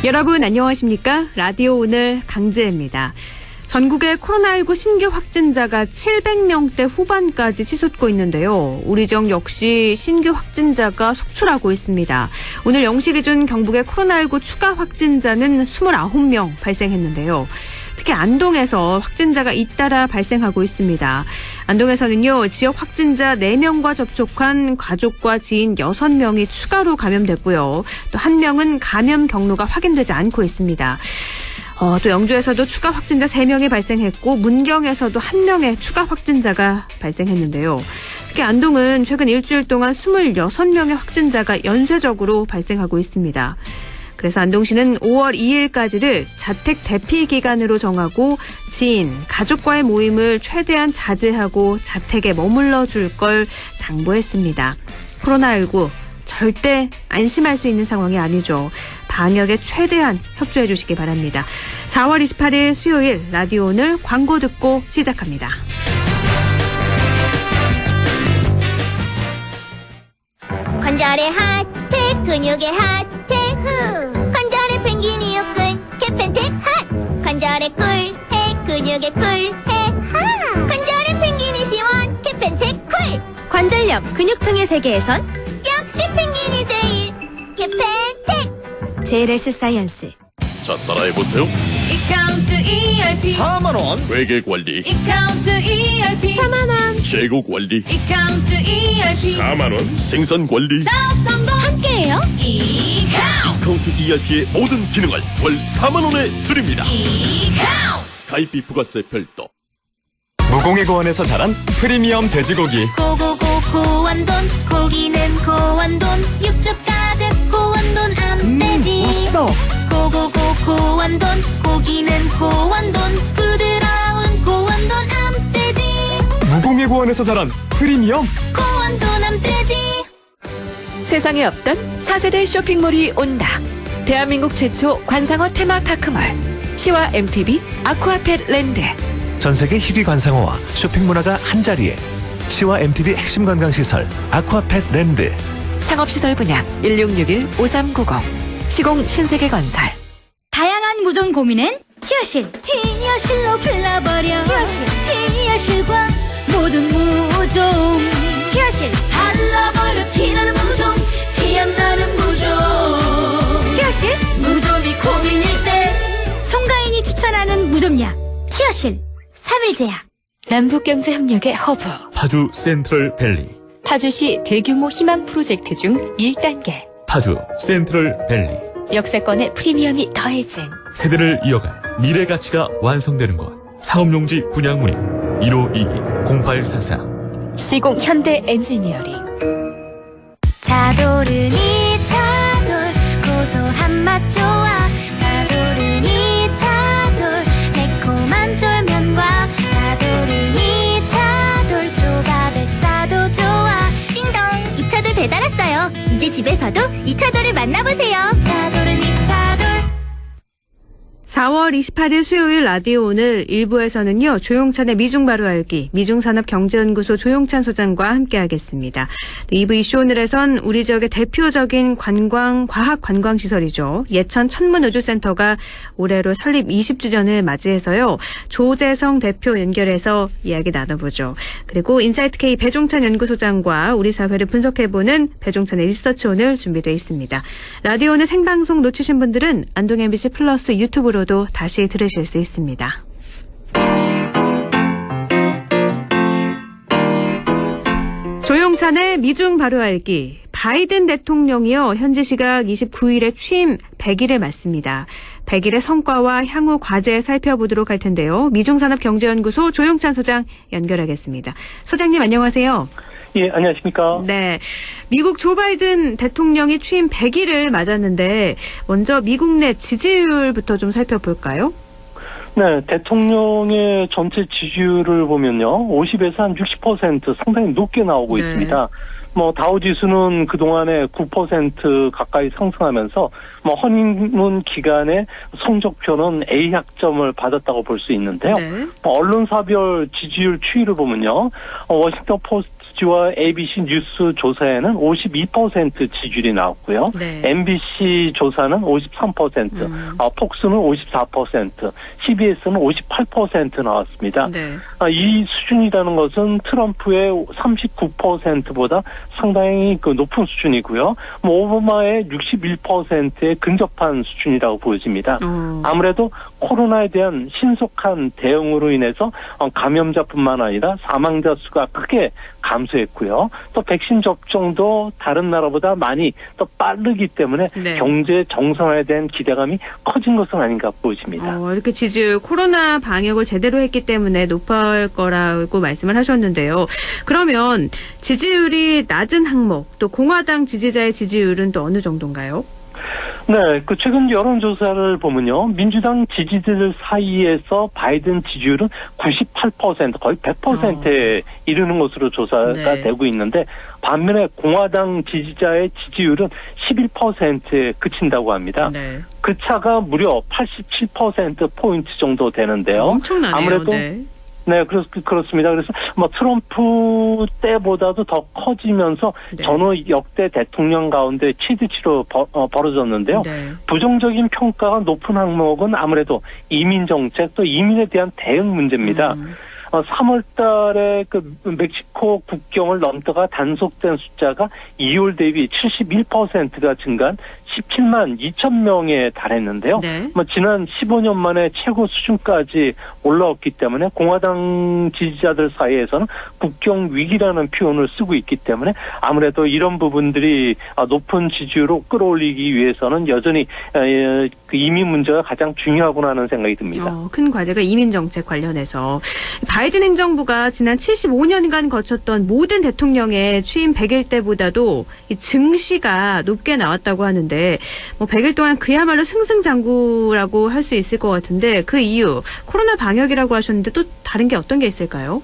여러분 안녕하십니까? 라디오 오늘 강재입니다. 전국의 코로나19 신규 확진자가 700명대 후반까지 치솟고 있는데요. 우리 지역 역시 신규 확진자가 속출하고 있습니다. 오늘 0시 기준 경북의 코로나19 추가 확진자는 29명 발생했는데요. 특히 안동에서 확진자가 잇따라 발생하고 있습니다. 안동에서는요, 지역 확진자 4명과 접촉한 가족과 지인 6명이 추가로 감염됐고요. 또 1명은 감염 경로가 확인되지 않고 있습니다. 또 영주에서도 추가 확진자 3명이 발생했고 문경에서도 1명의 추가 확진자가 발생했는데요. 특히 안동은 최근 일주일 동안 26명의 확진자가 연쇄적으로 발생하고 있습니다. 그래서 안동시는 5월 2일까지를 자택 대피 기간으로 정하고 지인, 가족과의 모임을 최대한 자제하고 자택에 머물러 줄 걸 당부했습니다. 코로나19 절대 안심할 수 있는 상황이 아니죠. 방역에 최대한 협조해 주시기 바랍니다. 4월 28일 수요일 라디오 오늘 광고 듣고 시작합니다. 관절의 하트, 근육의 하트, 관절의 펭귄이 요끈, 캐펜텍 핫. 관절의 꿀해, 근육의 꿀해, 하. 관절의 펭귄이 시원, 캐펜텍 쿨. 관절염, 근육통의 세계에선 역시 펭귄이 제일, 캐펜텍. JLS 사이언스. 자, 따라해보세요. 이카운트 ERP 4만원 외계관리, 이카운트 ERP 4만원. 재고관리, 이카운트 ERP 4만원 생산관리. 사업 성공 함께해요. 이카운트 ERP의 모든 기능을 월 4만원에 드립니다. 이카운트 가입비 부가세 별도. 무공해 고원에서 자란 프리미엄 돼지고기. 고고고 고원돈, 고기는 고원돈, 육즙 가득 고원돈 암돼지. 맛있다. 고고고 고원돈, 고기는 고원돈, 부드러운 고원돈 암돼지. 무공해 고원에서 자란 프리미엄. 고원돈 암돼지. 세상에 없던 4세대 쇼핑몰이 온다. 대한민국 최초 관상어 테마파크몰 시와 MTB 아쿠아펫 랜드. 전세계 희귀 관상어와 쇼핑 문화가 한자리에. 시와 MTB 핵심 관광시설 아쿠아펫 랜드. 상업시설 분양 1661-5390 시공 신세계건설. 다양한 무좀 고민은 티어실. 티어실로 풀러버려. 티어실과 모든 무좀. 티어실 발라버려. 티나는 무좀, 티 안 나는 무좀. 티어실 무좀이 고민일 때 송가인이 추천하는 무좀약 티어실 3일제약. 남북경제협력의 허브 파주 센트럴 밸리. 파주시 대규모 희망 프로젝트 중 1단계. 파주 센트럴 밸리. 역세권의 프리미엄이 더해진 세대를 이어갈 미래 가치가 완성되는 곳. 사업용지 분양 문의 1522-0844. 시공 현대 엔지니어링. 차도르니 차돌 고소한 맛 좋아. 차도르니 차돌 매콤한 쫄면과 차도르니 차돌 조밥에 싸도 좋아. 띵동, 이 차돌 배달 왔어요. 이제 집에서도 이 차돌을 만나보세요. 차도르니 차돌. 4월 28일 수요일 라디오 오늘 1부에서는요. 조용찬의 미중바로알기, 미중산업경제연구소 조용찬 소장과 함께하겠습니다. 2부 이슈 오늘에선 우리 지역의 대표적인 과학관광시설이죠. 예천 천문우주센터가 올해로 설립 20주년을 맞이해서요. 조재성 대표 연결해서 이야기 나눠보죠. 그리고 인사이트K 배종찬 연구소장과 우리 사회를 분석해보는 배종찬의 리서치 오늘 준비되어 있습니다. 라디오 오늘 생방송 놓치신 분들은 안동 MBC 플러스 유튜브로 도 다시 들으실 수 있습니다. 조용찬의 미중 바로 알기. 바이든 대통령이요, 현지 시각 29일에 취임 100일을 맞습니다. 100일의 성과와 향후 과제 살펴보도록 할 텐데요. 미중산업경제연구소 조용찬 소장 연결하겠습니다. 소장님 안녕하세요. 예, 안녕하십니까. 네. 미국 조 바이든 대통령이 취임 100일을 맞았는데 먼저 미국 내 지지율부터 좀 살펴볼까요? 네, 대통령의 전체 지지율을 보면요. 50에서 한 60% 상당히 높게 나오고 있습니다. 다우지수는 그동안에 9% 가까이 상승하면서 허니문 기간에 성적표는 A 학점을 받았다고 볼 수 있는데요. 언론사별 지지율 추이를 보면요. 워싱턴 포스트 MBC와 ABC 뉴스 조사에는 52% 지지율이 나왔고요. 네. MBC 조사는 53%, 폭스는 54%, CBS는 58% 나왔습니다. 네. 이 수준이라는 것은 트럼프의 39%보다 상당히 높은 수준이고요. 오바마의 61%에 근접한 수준이라고 보여집니다. 아무래도 코로나에 대한 신속한 대응으로 인해서 감염자뿐만 아니라 사망자 수가 크게 감소했고요. 또 백신 접종도 다른 나라보다 많이 더 빠르기 때문에 네. 경제 정상화에 대한 기대감이 커진 것은 아닌가 보여집니다. 이렇게 지지율 코로나 방역을 제대로 했기 때문에 높을 거라고 말씀을 하셨는데요. 그러면 지지율이 낮은 항목 또 공화당 지지자의 지지율은 또 어느 정도인가요? 네, 최근 여론조사를 보면요. 민주당 지지들 사이에서 바이든 지지율은 98%, 거의 100%에 이르는 것으로 조사가 네. 되고 있는데 반면에 공화당 지지자의 지지율은 11%에 그친다고 합니다. 네. 그 차가 무려 87%포인트 정도 되는데요. 엄청나네요. 아무래도 네, 그렇습니다. 그래서 트럼프 때보다도 더 커지면서 네. 전후 역대 대통령 가운데 최대치로 벌어졌는데요. 네. 부정적인 평가가 높은 항목은 아무래도 이민 정책 또 이민에 대한 대응 문제입니다. 3월 달에 멕시코 국경을 넘다가 단속된 숫자가 2월 대비 71%가 증가한 17만 2천 명에 달했는데요. 네. 지난 15년 만에 최고 수준까지 올라왔기 때문에 공화당 지지자들 사이에서는 국경 위기라는 표현을 쓰고 있기 때문에 아무래도 이런 부분들이 높은 지지율로 끌어올리기 위해서는 여전히 이민 문제가 가장 중요하구나 하는 생각이 듭니다. 큰 과제가 이민 정책 관련해서 바이든 행정부가 지난 75년간 거쳤던 모든 대통령의 취임 100일 때보다도 이 증시가 높게 나왔다고 하는데 100일 동안 그야말로 승승장구라고 할 수 있을 것 같은데 그 이유 코로나 방역이라고 하셨는데 또 다른 게 어떤 게 있을까요?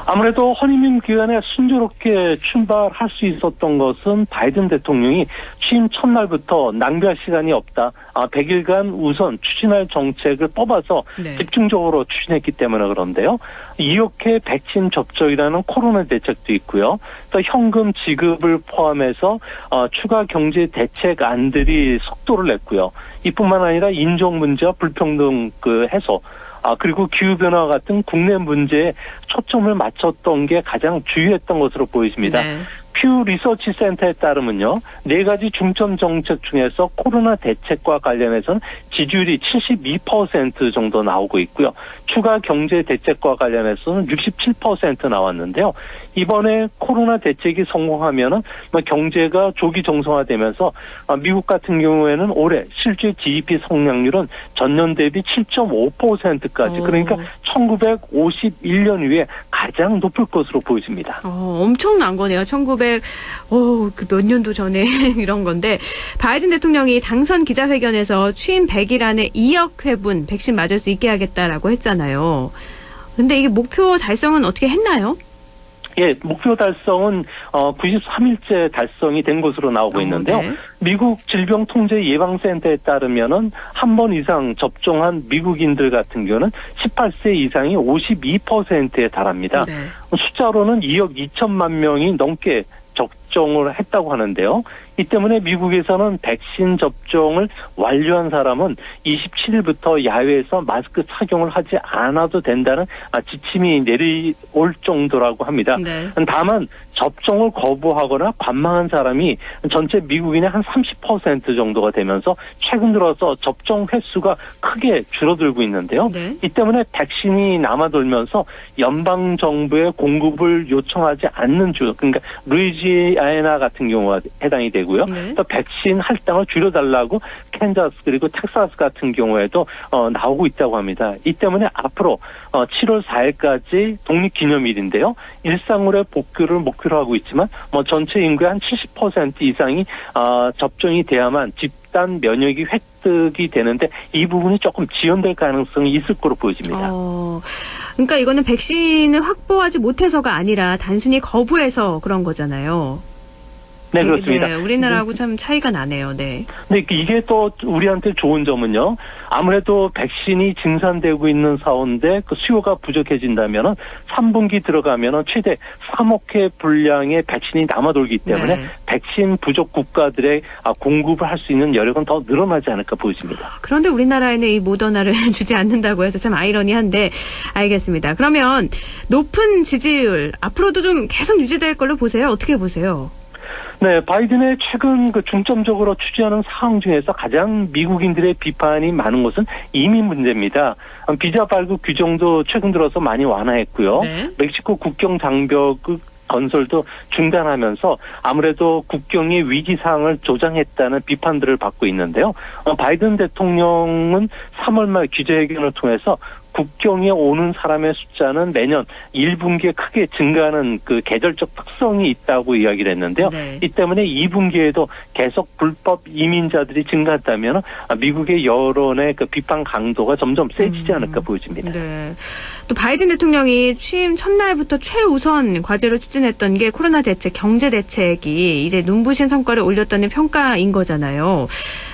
아무래도 허니문 기간에 순조롭게 출발할 수 있었던 것은 바이든 대통령이 취임 첫날부터 낭비할 시간이 없다. 100일간 우선 추진할 정책을 뽑아서 네. 집중적으로 추진했기 때문에 그런데요. 이렇게 백신 접종이라는 코로나 대책도 있고요. 또 현금 지급을 포함해서 추가 경제 대책안들이 속도를 냈고요. 이뿐만 아니라 인종 문제와 불평등 해소 그리고 기후변화 같은 국내 문제에 초점을 맞췄던 게 가장 주요했던 것으로 보여집니다. 네. 퓨 리서치 센터에 따르면요. 4가지 중점 정책 중에서 코로나 대책과 관련해서는 지지율이 72% 정도 나오고 있고요. 추가 경제 대책과 관련해서는 67% 나왔는데요. 이번에 코로나 대책이 성공하면은 경제가 조기 정상화되면서 미국 같은 경우에는 올해 실질 GDP 성장률은 전년 대비 7.5%까지 그러니까 1951년 이후에 가장 높을 것으로 보여집니다. 엄청난 거네요. 그 몇 년도 전에 이런 건데 바이든 대통령이 당선 기자회견에서 취임 100일 안에 2억 회분 백신 맞을 수 있게 하겠다라고 했잖아요. 근데 이게 목표 달성은 어떻게 했나요? 예, 목표 달성은 93일째 달성이 된 것으로 나오고 있는데요. 네. 미국 질병통제예방센터에 따르면은 한 번 이상 접종한 미국인들 같은 경우는 18세 이상이 52%에 달합니다. 네. 숫자로는 2억 2천만 명이 넘게 접종을 했다고 하는데요. 이 때문에 미국에서는 백신 접종을 완료한 사람은 27일부터 야외에서 마스크 착용을 하지 않아도 된다는 지침이 내려올 정도라고 합니다. 네. 다만 접종을 거부하거나 관망한 사람이 전체 미국인의 한 30% 정도가 되면서 최근 들어서 접종 횟수가 크게 줄어들고 있는데요. 네. 이 때문에 백신이 남아돌면서 연방정부의 공급을 요청하지 않는 주, 그러니까 루이지애나 같은 경우가 해당이 되고요. 네. 또 백신 할당을 줄여달라고 캔자스 그리고 텍사스 같은 경우에도 나오고 있다고 합니다. 이 때문에 앞으로 7월 4일까지 독립기념일인데요. 일상으로의 복귀를 목표로 하고 있지만 전체 인구의 한 70% 이상이 접종이 돼야만 집단 면역이 획득이 되는데 이 부분이 조금 지연될 가능성이 있을 거로 보여집니다. 그러니까 이거는 백신을 확보하지 못해서가 아니라 단순히 거부해서 그런 거잖아요. 네, 그렇습니다. 네, 우리나라하고 참 차이가 나네요. 네. 근데 이게 또 우리한테 좋은 점은요. 아무래도 백신이 증산되고 있는 사원인데 그 수요가 부족해진다면은 3분기 들어가면은 최대 3억 회 분량의 백신이 남아돌기 때문에 네. 백신 부족 국가들의 공급을 할 수 있는 여력은 더 늘어나지 않을까 보여집니다. 그런데 우리나라에는 이 모더나를 주지 않는다고 해서 참 아이러니한데 알겠습니다. 그러면 높은 지지율 앞으로도 좀 계속 유지될 걸로 보세요. 어떻게 보세요? 네, 바이든의 최근 중점적으로 추진하는 사항 중에서 가장 미국인들의 비판이 많은 것은 이민 문제입니다. 비자 발급 규정도 최근 들어서 많이 완화했고요. 네. 멕시코 국경 장벽 건설도 중단하면서 아무래도 국경의 위기 상황을 조장했다는 비판들을 받고 있는데요. 바이든 대통령은 3월 말 기자회견을 통해서 국경에 오는 사람의 숫자는 매년 1분기에 크게 증가하는 그 계절적 특성이 있다고 이야기를 했는데요. 네. 이 때문에 2분기에도 계속 불법 이민자들이 증가한다면 미국의 여론의 그 비판 강도가 점점 세지지 않을까 보여집니다. 네. 또 바이든 대통령이 취임 첫날부터 최우선 과제로 추진했던 게 코로나 대책, 경제 대책이 이제 눈부신 성과를 올렸다는 평가인 거잖아요.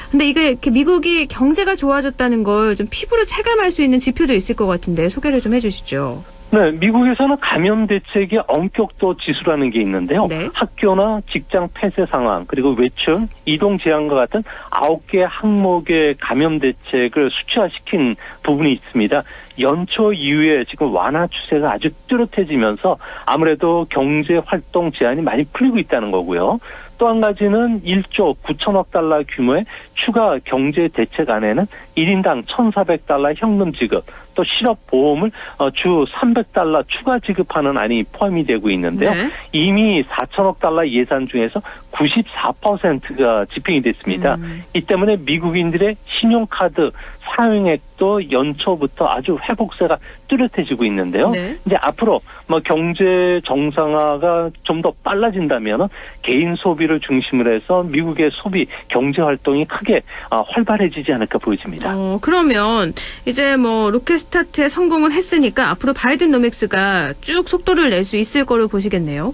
근데 이게 이렇게 미국이 경제가 좋아졌다는 걸 좀 피부로 체감할 수 있는 지표도 있을 것 같은데 소개를 좀 해주시죠. 네, 미국에서는 감염 대책의 엄격도 지수라는 게 있는데요. 네. 학교나 직장 폐쇄 상황, 그리고 외출, 이동 제한과 같은 9개 항목의 감염 대책을 수치화시킨 부분이 있습니다. 연초 이후에 지금 완화 추세가 아주 뚜렷해지면서 아무래도 경제 활동 제한이 많이 풀리고 있다는 거고요. 또 한 가지는 1조 9천억 달러 규모의 추가 경제 대책 안에는 1인당 1,400달러 현금 지급, 또 실업보험을 주 300달러 추가 지급하는 안이 포함이 되고 있는데요. 네. 이미 4천억 달러 예산 중에서 94%가 집행이 됐습니다. 이 때문에 미국인들의 신용카드 사용액도 연초부터 아주 회복세가 뚜렷해지고 있는데요. 네. 이제 앞으로 경제 정상화가 좀 더 빨라진다면 개인 소비를 중심으로 해서 미국의 소비 경제 활동이 크게 활발해지지 않을까 보여집니다. 그러면 이제 로켓 스타트에 성공을 했으니까 앞으로 바이든노믹스가 쭉 속도를 낼 수 있을 거로 보시겠네요.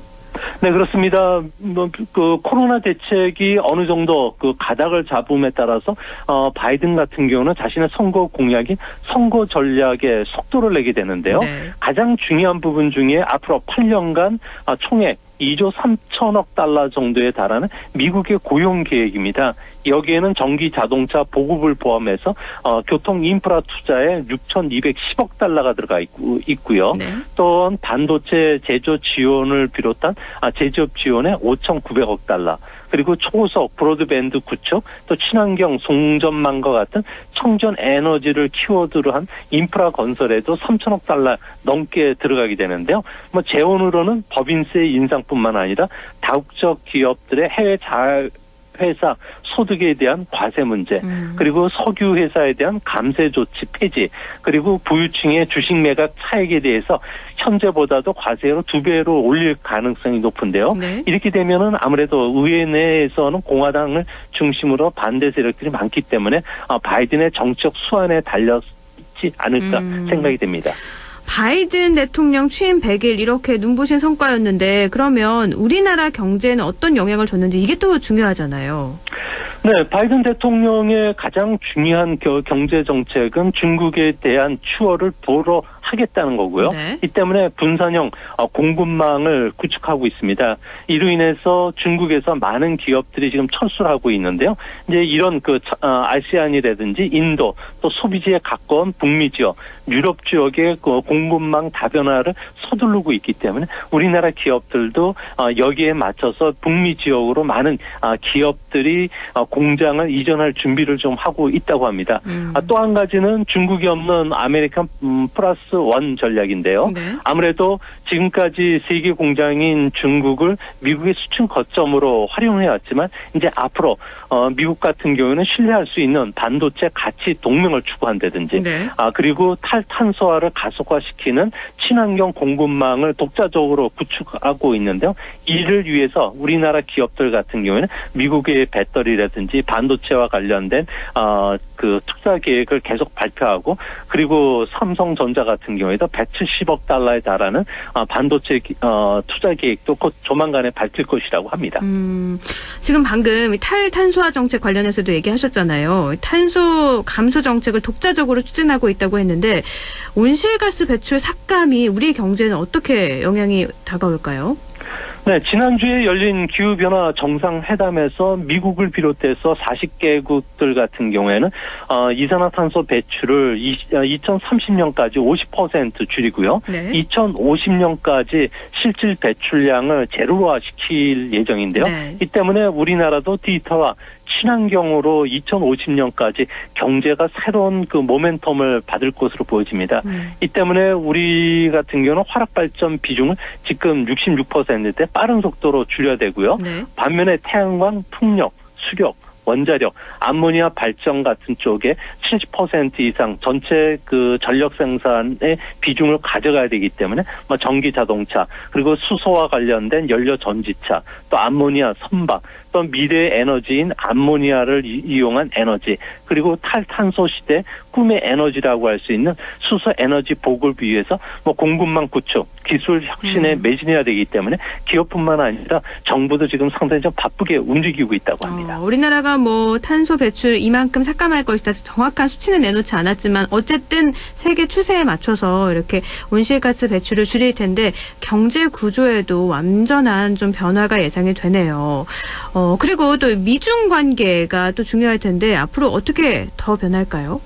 네, 그렇습니다. 그 코로나 대책이 어느 정도 그 가닥을 잡음에 따라서 바이든 같은 경우는 자신의 선거 공약인 선거 전략에 속도를 내게 되는데요. 네. 가장 중요한 부분 중에 앞으로 8년간 총액 2조 3천억 달러 정도에 달하는 미국의 고용 계획입니다. 여기에는 전기 자동차 보급을 포함해서 교통 인프라 투자에 6,210억 달러가 들어가 있고요. 네. 또 반도체 제조 지원을 비롯한 제조업 지원에 5,900억 달러, 그리고 초고속 브로드밴드 구축, 또 친환경 송전망과 같은 청전 에너지를 키워드로 한 인프라 건설에도 3천억 달러 넘게 들어가게 되는데요. 재원으로는 법인세 인상뿐만 아니라 다국적 기업들의 해외 자회사 소득에 대한 과세 문제, 그리고 석유 회사에 대한 감세 조치 폐지, 그리고 부유층의 주식 매각 차익에 대해서 현재보다도 과세로 2배로 올릴 가능성이 높은데요. 네. 이렇게 되면은 아무래도 의회 내에서는 공화당을 중심으로 반대 세력들이 많기 때문에 바이든의 정책 수완에 달렸지 않을까 생각이 됩니다. 바이든 대통령 취임 100일 이렇게 눈부신 성과였는데 그러면 우리나라 경제에는 어떤 영향을 줬는지 이게 또 중요하잖아요. 네, 바이든 대통령의 가장 중요한 경제 정책은 중국에 대한 추월을 보러 하겠다는 거고요. 네. 이 때문에 분산형 공급망을 구축하고 있습니다. 이로 인해서 중국에서 많은 기업들이 지금 철수를 하고 있는데요. 이제 이런 아시안이라든지 인도, 또 소비지에 가까운 북미 지역, 유럽 지역의 공급망 다변화를 서두르고 있기 때문에 우리나라 기업들도 여기에 맞춰서 북미 지역으로 많은 기업들이 공장을 이전할 준비를 좀 하고 있다고 합니다. 또 한 가지는 중국이 없는 아메리칸 플러스 원 전략인데요. 네. 아무래도 지금까지 세계 공장인 중국을 미국의 수출 거점으로 활용해왔지만 이제 앞으로 미국 같은 경우는 신뢰할 수 있는 반도체 가치 동맹을 추구한다든지, 네. 그리고 탈탄소화를 가속화시키는 친환경 공급망을 독자적으로 구축하고 있는데요. 이를 위해서 우리나라 기업들 같은 경우에는 미국의 배터리라든지 반도체와 관련된 그 투자 계획을 계속 발표하고, 그리고 삼성전자 같은 같은 경우에도 170억 달러에 달하는 반도체 투자 계획도 곧 조만간에 밝힐 것이라고 합니다. 지금 방금 탈탄소화 정책 관련해서도 얘기하셨잖아요. 탄소 감소 정책을 독자적으로 추진하고 있다고 했는데 온실가스 배출 삭감이 우리 경제는 어떻게 영향이 다가올까요? 네, 지난주에 열린 기후변화 정상회담에서 미국을 비롯해서 40개국들 같은 경우에는 이산화탄소 배출을 2030년까지 50% 줄이고요. 네. 2050년까지 실질 배출량을 제로화시킬 예정인데요. 네. 이 때문에 우리나라도 디지털화 친환경으로 2050년까지 경제가 새로운 그 모멘텀을 받을 것으로 보여집니다. 이 때문에 우리 같은 경우는 화력 발전 비중을 지금 66%대 빠른 속도로 줄여야 되고요. 네. 반면에 태양광, 풍력, 수력, 원자력, 암모니아 발전 같은 쪽에 70% 이상 전체 그 전력 생산의 비중을 가져가야 되기 때문에 전기 자동차 그리고 수소와 관련된 연료 전지차 또 암모니아 선박 또 미래의 에너지인 암모니아를 이용한 에너지 그리고 탈탄소 시대 꿈의 에너지라고 할 수 있는 수소 에너지 보급을 위해서 공급망 구축, 기술 혁신에 매진해야 되기 때문에 기업뿐만 아니라 정부도 지금 상당히 좀 바쁘게 움직이고 있다고 합니다. 우리나라가 탄소 배출 이만큼 삭감할 것이다 정확한 수치는 내놓지 않았지만 어쨌든 세계 추세에 맞춰서 이렇게 온실가스 배출을 줄일 텐데 경제 구조에도 완전한 좀 변화가 예상이 되네요. 그리고 또 미중 관계가 또 중요할 텐데 앞으로 어떻게 더 변할까요?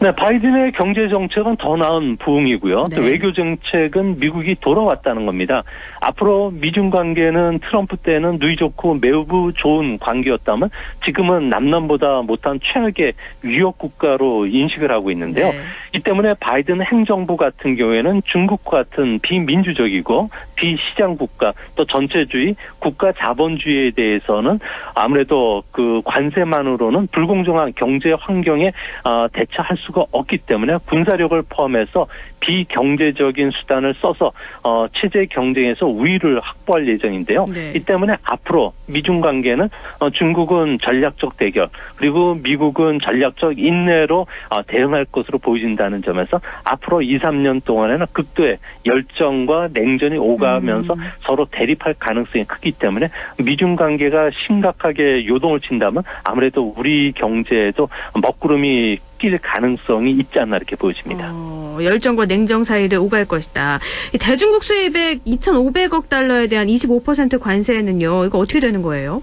네, 바이든의 경제 정책은 더 나은 부흥이고요. 네. 또 외교 정책은 미국이 돌아왔다는 겁니다. 앞으로 미중 관계는 트럼프 때는 누이 좋고 매우 좋은 관계였다면 지금은 남남보다 못한 최악의 위협 국가로 인식을 하고 있는데요. 네. 이 때문에 바이든 행정부 같은 경우에는 중국과 같은 비민주적이고 비시장 국가 또 전체주의 국가 자본주의에 대해서는 아무래도 그 관세만으로는 불공정한 경제 환경에 대처할 수가 없기 때문에 군사력을 포함해서 비경제적인 수단을 써서 체제 경쟁에서 우위를 확보할 예정인데요. 네. 이 때문에 앞으로 미중 관계는 중국은 전략적 대결 그리고 미국은 전략적 인내로 대응할 것으로 보여진다는 점에서 앞으로 2, 3년 동안에는 극도의 열정과 냉전이 오가면서 서로 대립할 가능성이 크기 때문에 미중 관계가 심각하게 요동을 친다면 아무래도 우리 경제에도 먹구름이 낄 가능성이 있지 않나 이렇게 보여집니다. 열정과 냉정 사이를 오갈 것이다. 이 대중국 수입액 2,500억 달러에 대한 25% 관세는요. 이거 어떻게 되는 거예요?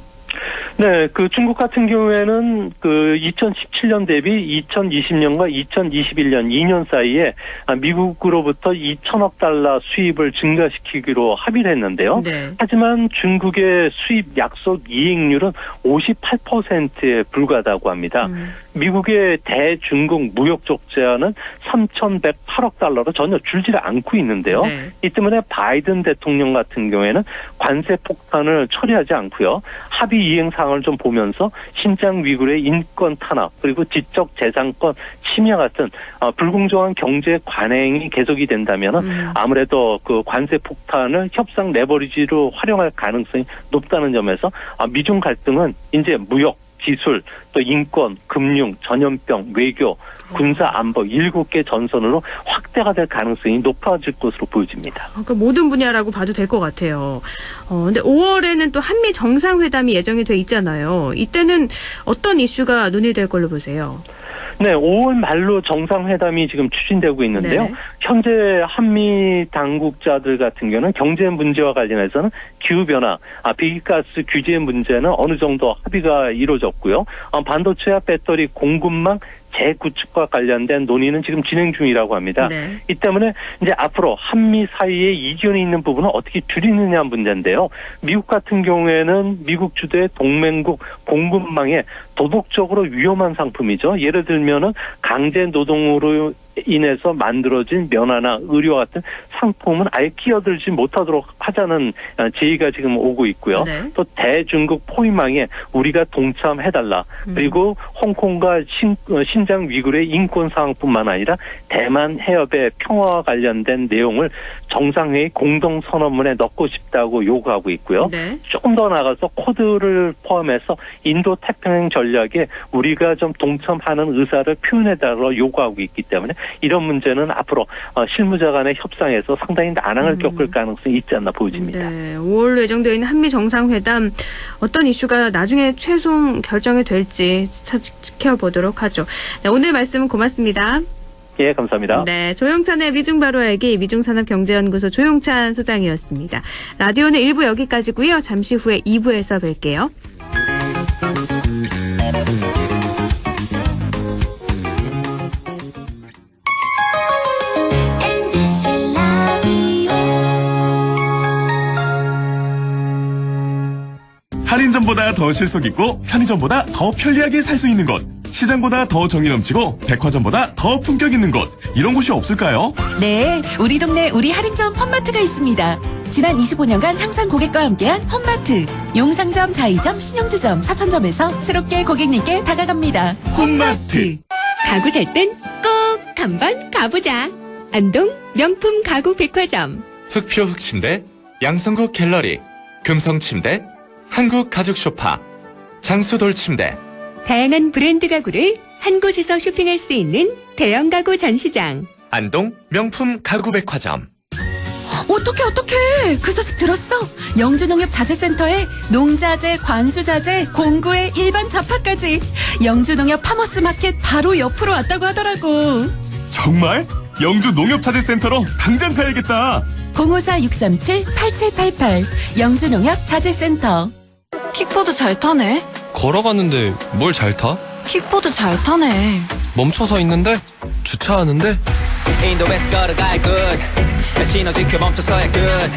네, 그 중국 같은 경우에는 그 2017년 대비 2020년과 2021년 2년 사이에 미국으로부터 2천억 달러 수입을 증가시키기로 합의를 했는데요. 네. 하지만 중국의 수입 약속 이익률은 58%에 불과하다고 합니다. 미국의 대중국 무역 적자는 3,108억 달러로 전혀 줄지를 않고 있는데요. 네. 이 때문에 바이든 대통령 같은 경우에는 관세 폭탄을 처리하지 않고요. 합의 이행 사항을 좀 보면서 신장 위구르의 인권 탄압 그리고 지적 재산권 침해 같은 불공정한 경제 관행이 계속이 된다면 아무래도 그 관세 폭탄을 협상 레버리지로 활용할 가능성이 높다는 점에서 미중 갈등은 이제 무역 기술, 또 인권, 금융, 전염병, 외교, 군사 안보 7개 전선으로 확대가 될 가능성이 높아질 것으로 보여집니다. 그러니까 모든 분야라고 봐도 될 것 같아요. 근데 5월에는 또 한미 정상회담이 예정이 돼 있잖아요. 이때는 어떤 이슈가 논의될 걸로 보세요? 네, 5월 말로 정상회담이 지금 추진되고 있는데요. 네. 현재 한미 당국자들 같은 경우는 경제 문제와 관련해서는 기후변화, 배기가스 규제 문제는 어느 정도 합의가 이루어졌고요. 반도체와 배터리 공급망 재구축과 관련된 논의는 지금 진행 중이라고 합니다. 네. 이 때문에 이제 앞으로 한미 사이에 이견이 있는 부분은 어떻게 줄이느냐 문제인데요. 미국 같은 경우에는 미국 주도의 동맹국 공급망에 도덕적으로 위험한 상품이죠. 예를 들면은 강제 노동으로 인해서 만들어진 면화나 의료와 같은 상품은 아예 끼어들지 못하도록 하자는 제의가 지금 오고 있고요. 네. 또 대중국 포위망에 우리가 동참해달라. 그리고 홍콩과 신장 위구르의 인권 사항뿐만 아니라 대만 해협의 평화와 관련된 내용을 정상회의 공동선언문에 넣고 싶다고 요구하고 있고요. 네. 조금 더 나가서 코드를 포함해서 인도 태평양 전략에 우리가 좀 동참하는 의사를 표현해달라고 요구하고 있기 때문에 이런 문제는 앞으로 실무자 간의 협상에서 상당히 난항을 겪을 가능성이 있지 않나 보여집니다. 네, 5월로 예정되어 있는 한미 정상회담 어떤 이슈가 나중에 최종 결정이 될지 지켜보도록 하죠. 네, 오늘 말씀 고맙습니다. 예, 감사합니다. 네, 조영찬의 미중 바로 알기 미중산업경제연구소 조영찬 소장이었습니다. 라디오는 1부 여기까지고요. 잠시 후에 2부에서 뵐게요. MBC 라디오 할인점보다 더 실속 있고 편의점보다 더 편리하게 살 수 있는 곳. 시장보다 더 정이 넘치고 백화점보다 더 품격 있는 곳. 이런 곳이 없을까요? 네, 우리 동네 우리 할인점 홈마트가 있습니다. 지난 25년간 항상 고객과 함께한 홈마트. 용상점, 자이점, 신용주점, 사천점에서 새롭게 고객님께 다가갑니다. 홈마트. 가구 살 땐 꼭 한번 가보자. 안동 명품 가구 백화점. 흑표 흑침대, 양성국 갤러리, 금성침대, 한국 가죽 소파, 장수돌 침대. 다양한 브랜드 가구를 한 곳에서 쇼핑할 수 있는 대형 가구 전시장. 안동 명품 가구 백화점. 어떡해. 그 소식 들었어? 영주농협자재센터에 농자재, 관수자재, 공구에 일반 잡화까지. 영주농협 파머스마켓 바로 옆으로 왔다고 하더라고. 정말? 영주 농협자재센터로 당장 가야겠다. 054-637-8788 영주농협자재센터. 킥보드 잘 타네. 걸어가는데 뭘 잘 타? 킥보드 잘 타네. 멈춰서 있는데? 주차하는데? 인도에서 걸어가야 good. 신호 지켜 멈춰서야 good.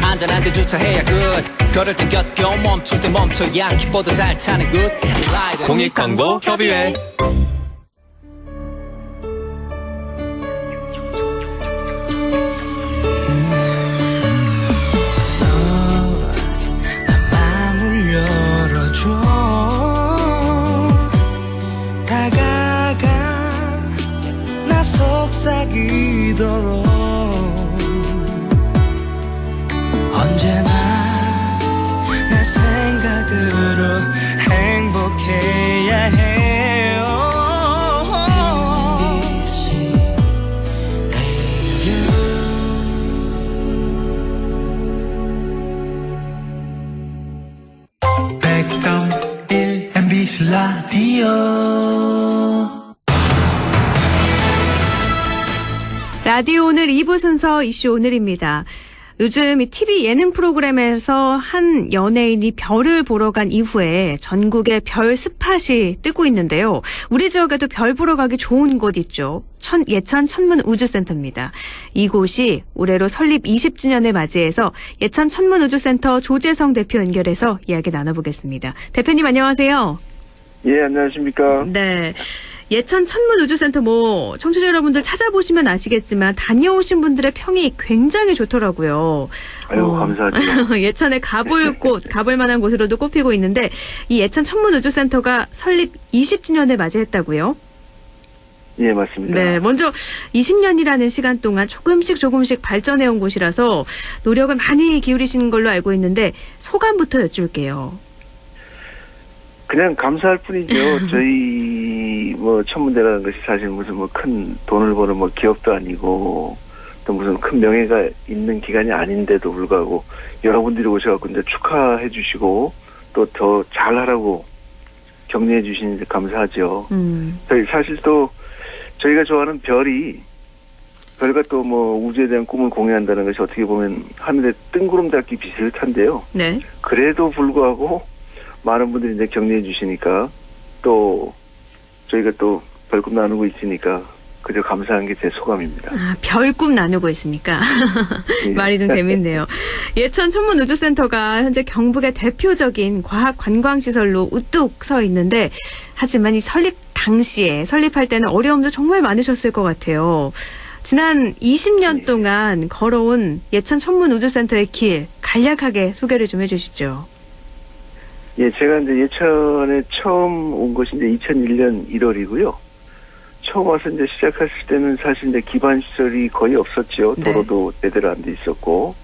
안전한 데 주차해야 good. 걸을 때 곁겨 멈출 때 멈춰야 킥보드 잘 타는 good. 공익광고 협의회. 다가가 나 속삭이도록 언제나 내 생각으로 행복해야 해요. MBC MBC 라디오. 라디오 오늘 2부 순서 이슈 오늘입니다. 요즘 이 TV 예능 프로그램에서 한 연예인이 별을 보러 간 이후에 전국에 별 스팟이 뜨고 있는데요. 우리 지역에도 별 보러 가기 좋은 곳 있죠. 예천 천문우주센터입니다. 이곳이 올해로 설립 20주년을 맞이해서 예천 천문우주센터 조재성 대표 연결해서 이야기 나눠보겠습니다. 대표님 안녕하세요. 예, 안녕하십니까. 네. 예천 천문우주센터 청취자 여러분들 찾아보시면 아시겠지만 다녀오신 분들의 평이 굉장히 좋더라고요. 아유, 감사하죠. 예천에 가볼 만한 곳으로도 꼽히고 있는데 이 예천 천문우주센터가 설립 20주년을 맞이했다고요? 예, 맞습니다. 네, 먼저 20년이라는 시간 동안 조금씩 발전해온 곳이라서 노력을 많이 기울이신 걸로 알고 있는데 소감부터 여쭐게요. 그냥 감사할 뿐이죠. 저희 천문대라는 것이 사실 무슨 큰 돈을 버는 기업도 아니고 또 무슨 큰 명예가 있는 기관이 아닌데도 불구하고 여러분들이 오셔갖고 이제 축하해 주시고 또 더 잘하라고 격려해 주시니 감사하죠. 저희 사실 또 저희가 좋아하는 별과 또 우주에 대한 꿈을 공유한다는 것이 어떻게 보면 하늘의 뜬구름 잡기 비슷한데요. 네. 그래도 불구하고 많은 분들이 이제 격려해 주시니까 또 저희가 또 별꿈 나누고 있으니까 그저 감사한 게 제 소감입니다. 아, 별꿈 나누고 있으니까 예. 말이 좀 재밌네요. 예천 천문우주센터가 현재 경북의 대표적인 과학 관광시설로 우뚝 서 있는데 하지만 이 설립할 때는 어려움도 정말 많으셨을 것 같아요. 지난 20년 동안 걸어온 예천 천문우주센터의 길 간략하게 소개를 좀 해주시죠. 예, 제가 이제 예천에 처음 온 것이 이제 2001년 1월이고요. 처음 와서 이제 시작했을 때는 사실 이제 기반 시설이 거의 없었죠. 도로도 제대로 안 돼 있었고.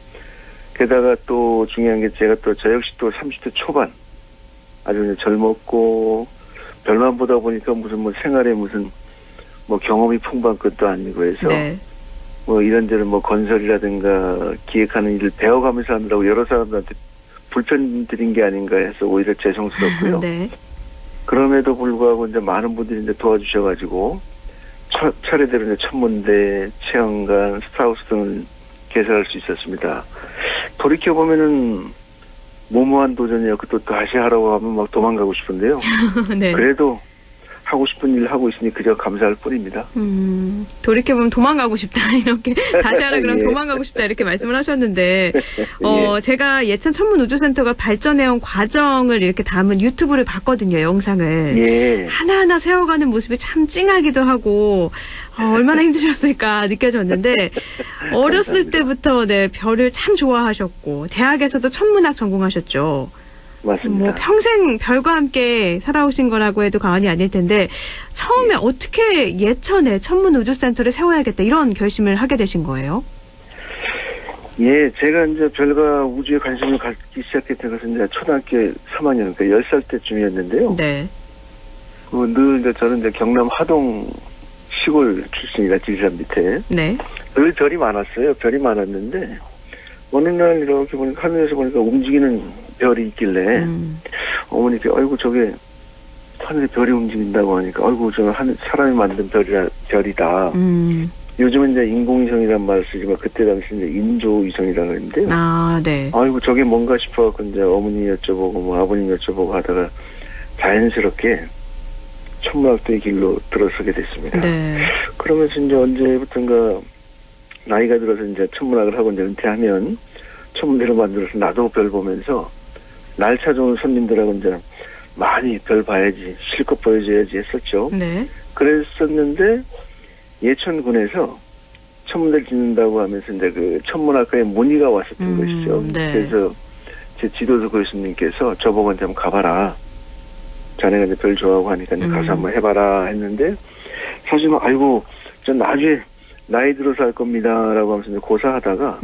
게다가 또 중요한 게 제가 또 저 역시 또 30대 초반. 아주 젊었고, 별만 보다 보니까 무슨 생활에 무슨 뭐 경험이 풍부한 것도 아니고 해서 네. 뭐 이런저런 뭐 건설이라든가 기획하는 일을 배워가면서 하느라고 여러 사람들한테 불편 드린 게 아닌가 해서 오히려 죄송스럽고요. 네. 그럼에도 불구하고 이제 많은 분들이 이제 도와주셔가지고 차례대로 이제 천문대, 체험관, 스타우스 등을 개설할 수 있었습니다. 돌이켜 보면은 무모한 도전이었고 또 다시 하라고 하면 막 도망가고 싶은데요. 네. 그래도 하고 싶은 일을 하고 있으니 그저 감사할 뿐입니다. 돌이켜보면 도망가고 싶다 이렇게 다시 하라 그럼 예. 도망가고 싶다 이렇게 말씀을 하셨는데 예. 제가 예천 천문우주센터가 발전해온 과정을 이렇게 담은 유튜브를 봤거든요. 영상을. 예. 하나하나 세워가는 모습이 참 찡하기도 하고 얼마나 힘드셨을까 느껴졌는데 어렸을 때부터 네, 별을 참 좋아하셨고 대학에서도 천문학 전공하셨죠. 맞습니다. 뭐 평생 별과 함께 살아오신 거라고 해도 과언이 아닐 텐데 처음에 어떻게 예천에 천문우주센터를 세워야겠다 이런 결심을 하게 되신 거예요? 예, 제가 이제 별과 우주에 관심을 갖기 시작했던 것은 이제 초등학교 3학년, 그러니까 10살 때쯤이었는데요. 네. 늘 이제 저는 이제 경남 하동 시골 출신이라 지리산 밑에. 네. 늘 별이 많았어요. 별이 많았는데 어느 날 이렇게 보니까 하늘에서 보니까 움직이는 별이 있길래 어머니께 아이고 저게 하늘에 별이 움직인다고 하니까 아이고 저는 사람이 만든 별이다. 요즘은 이제 인공위성이란 말을 쓰지만 그때 당시 이제 인조위성이라고 했는데요. 아, 네. 아이고 저게 뭔가 싶어갖고 이제 어머니 여쭤보고 뭐 아버님 여쭤보고 하다가 자연스럽게 천문학도의 길로 들어서게 됐습니다. 네. 그러면서 이제 언제부턴가 나이가 들어서 이제 천문학을 하고 이제 은퇴하면 천문대로 만들어서 나도 별 보면서 날 찾아오는 손님들하고 이제 많이 별 봐야지 실컷 보여줘야지 했었죠. 네. 그랬었는데 예천군에서 천문대를 짓는다고 하면서 이제 그 천문학과에 문의가 왔었던 것이죠. 네. 그래서 제 지도서 교수님께서 저보고 이제 한번 가봐라. 자네가 이제 별 좋아하고 하니까 이제 가서 한번 해봐라 했는데 사실은 아이고 전 나중에 나이 들어서 할 겁니다라고 하면서 이제 고사하다가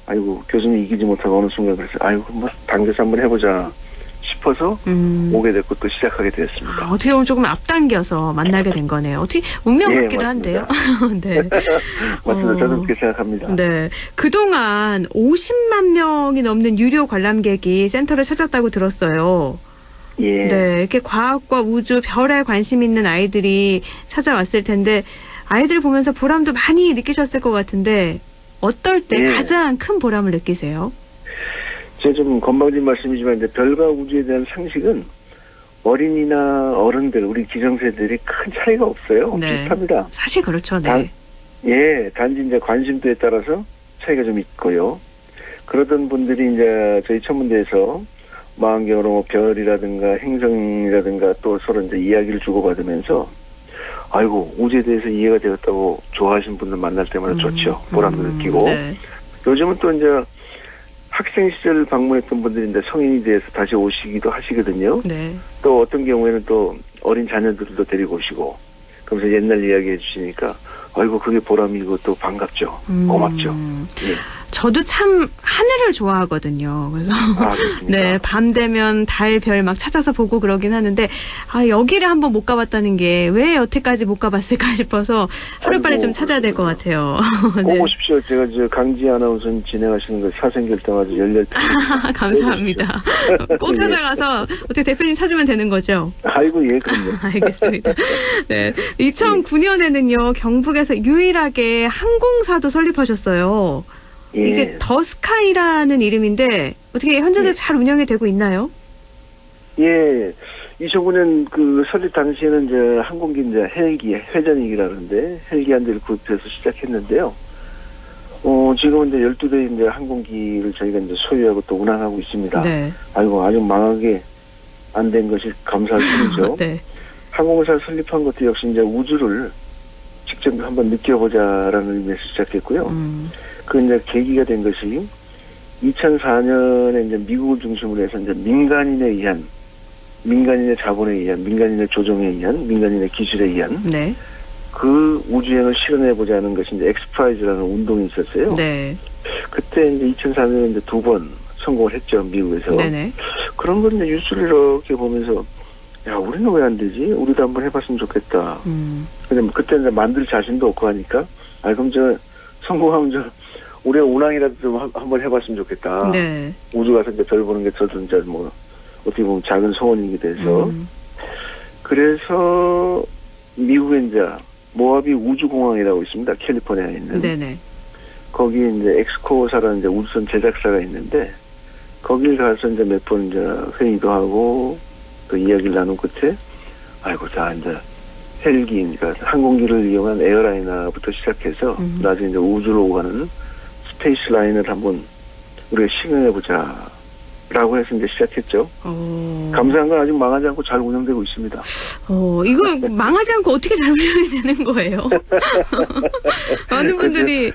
아이고 교수님 이기지 못하고 어느 순간 그래서 아이고 뭐 당겨서 한번 해보자 싶어서 오게 됐고 또 시작하게 되었습니다. 어떻게 보면 조금 앞당겨서 만나게 된 거네요. 어떻게 운명 예, 같기도 한데요. 네. 맞습니다. 저도 그렇게 생각합니다. 네. 그동안 50만 명이 넘는 유료 관람객이 센터를 찾았다고 들었어요. 예. 네. 이렇게 과학과 우주, 별에 관심 있는 아이들이 찾아왔을 텐데 아이들 보면서 보람도 많이 느끼셨을 것 같은데 어떨 때 예. 가장 큰 보람을 느끼세요? 제가 좀 건방진 말씀이지만 이제 별과 우주에 대한 상식은 어린이나 어른들, 우리 기성세들이 큰 차이가 없어요. 네. 비슷합니다. 사실 그렇죠. 네. 단지 이제 관심도에 따라서 차이가 좀 있고요. 그러던 분들이 이제 저희 천문대에서 망원경으로 뭐 별이라든가 행성이라든가 또 서로 이제 이야기를 주고받으면서 아이고 우주에 대해서 이해가 되었다고 좋아하시는 분들 만날 때마다 좋죠. 보람도 느끼고. 네. 요즘은 또 이제 학생 시절 방문했던 분들이 이제 성인이 돼서 다시 오시기도 하시거든요. 네. 또 어떤 경우에는 또 어린 자녀들도 데리고 오시고 그러면서 옛날 이야기 해주시니까 아이고 그게 보람이고 또 반갑죠. 고맙죠. 예. 저도 참 하늘을 좋아하거든요. 그래서 네, 밤 되면 달, 별 막 찾아서 보고 그러긴 하는데 여기를 한번 못 가봤다는 게 왜 여태까지 못 가봤을까 싶어서 하루빨리 좀 찾아야 될 것 같아요. 네. 꼭 오십시오. 제가 저 강지 아나운서 진행하시는 거 사생결단하고 열렬 감사합니다. 꼭 찾아가서 어떻게 대표님 찾으면 되는 거죠? 아이고 예 그럼요. 알겠습니다. 네, 2009년에는요 경북에서 유일하게 항공사도 설립하셨어요. 예. 이게 더스카이라는 이름인데 어떻게 현재도 잘 운영이 되고 있나요? 예. 2009년 그 설립 당시에는 이제 항공기 이제 헬기 회전익이라는데 헬기 한 대를 구입해서 시작했는데요. 지금은 이제 12대 이제 항공기를 저희가 이제 소유하고 또 운항하고 있습니다. 네. 아이고 아주 망하게 안 된 것이 감사할 뿐이죠. 네. 항공사 설립한 것도 역시 이제 우주를 직접 한번 느껴보자라는 의미에서 시작했고요. 그 이제 계기가 된 것이 2004년에 이제 미국을 중심으로 해서 이제 민간인의 자본에 의한, 민간인의 조종에 의한, 민간인의 기술에 의한 네. 그 우주행을 실현해보자는 것이 이제 엑스프라이즈라는 운동이 있었어요. 네. 그때 이제 2004년에 이제 2번 성공을 했죠, 미국에서. 네네. 그런 걸 이제 뉴스를 이렇게 보면서 야, 우리는 왜 안 되지? 우리도 한번 해봤으면 좋겠다. 근데 근데 그때 이제 만들 자신도 없고 하니까, 그럼 성공하면 올해 운항이라도 좀 한번 해봤으면 좋겠다. 네. 우주 가서 이제 별 보는 게 저도 이제 뭐, 어떻게 보면 작은 소원이게 돼서. 그래서, 미국에 이제, 모하비 우주공항이라고 있습니다. 캘리포니아에 있는. 네네. 거기 이제 엑스코사라는 이제 우주선 제작사가 있는데, 거길 가서 이제 몇 번 이제 회의도 하고, 또 이야기를 나눈 끝에, 자, 이제, 헬기, 그러니까 항공기를 이용한 에어라이너부터 시작해서, 나중에 이제 우주로 가는 스페이스 라인을 한번 우리가 시행해보자. 라고 해서 이제 시작했죠. 감사한 건 아직 망하지 않고 잘 운영되고 있습니다. 이거 망하지 않고 어떻게 잘 운영이 되는 거예요? 많은 분들이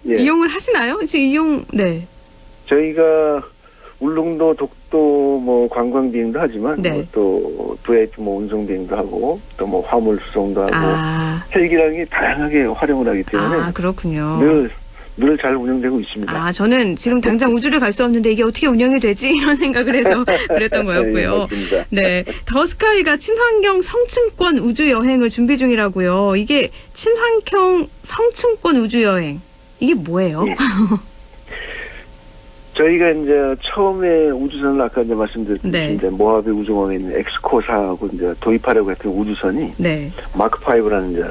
예. 이용을 하시나요? 지금 네. 저희가 울릉도, 독도 뭐 관광 비행도 하지만 네. 뭐 또 VIP 뭐 운송 비행도 하고 또 뭐 화물 수송도 하고 헬기라는 게 다양하게 활용을 하기 때문에 그렇군요. 늘 잘 운영되고 있습니다. 저는 지금 당장 우주를 갈 수 없는데 이게 어떻게 운영이 되지? 이런 생각을 해서 그랬던 거였고요. 네. 더스카이가 친환경 성층권 우주 여행을 준비 중이라고요. 이게 친환경 성층권 우주 여행. 이게 뭐예요? 예. 저희가 이제 처음에 우주선을 아까 이제 말씀드렸듯이 네. 이제 모하베 우주공항에 있는 엑스코사하고 이제 도입하려고 했던 우주선이 네. 마크 5라는 이제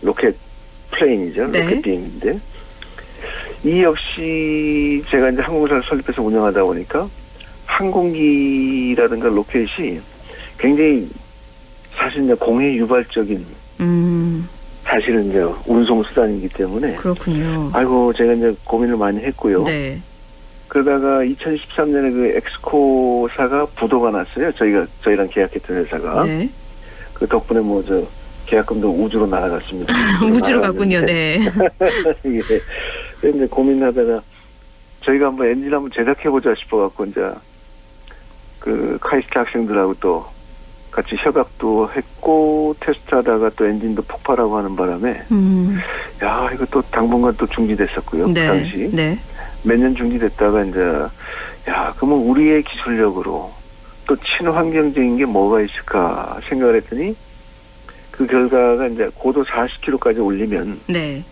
로켓 플레인이죠. 네. 로켓 비행인데 이 역시 제가 이제 항공사를 설립해서 운영하다 보니까 항공기라든가 로켓이 굉장히 사실 이제 공해 유발적인 사실은 이제 운송 수단이기 때문에 그렇군요. 제가 이제 고민을 많이 했고요. 네. 그러다가 2013년에 그 엑스코사가 부도가 났어요. 저희랑 계약했던 회사가. 네. 그 덕분에 계약금도 우주로 날아갔습니다. 우주로 갔군요. 네. 예. 근데 고민하다가 저희가 한번 엔진 한번 제작해보자 싶어갖고 이제 그 카이스트 학생들하고 또 같이 협약도 했고 테스트하다가 또 엔진도 폭발하고 하는 바람에 이거 또 당분간 또 중지됐었고요. 네. 그 당시 네. 몇 년 중지됐다가 이제 그러면 우리의 기술력으로 또 친환경적인 게 뭐가 있을까 생각을 했더니 그 결과가 이제 고도 40km까지 올리면 네.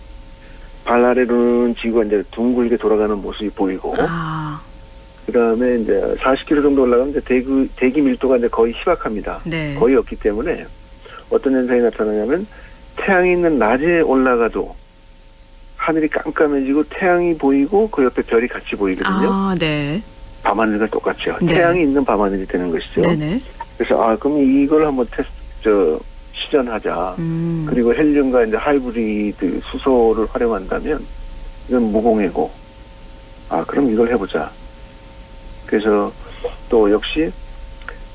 발 아래로는 지구가 이제 둥글게 돌아가는 모습이 보이고 그 다음에 이제 40km 정도 올라가면 이제 대기 밀도가 이제 거의 희박합니다. 네. 거의 없기 때문에 어떤 현상이 나타나냐면 태양이 있는 낮에 올라가도 하늘이 깜깜해지고 태양이 보이고 그 옆에 별이 같이 보이거든요. 네. 밤하늘과 똑같죠. 네. 태양이 있는 밤하늘이 되는 것이죠. 네네. 그래서 그럼 이걸 한번 시전하자. 그리고 헬륨과 이제 하이브리드 수소를 활용한다면 이건 무공해고 그럼 이걸 해보자. 그래서 또 역시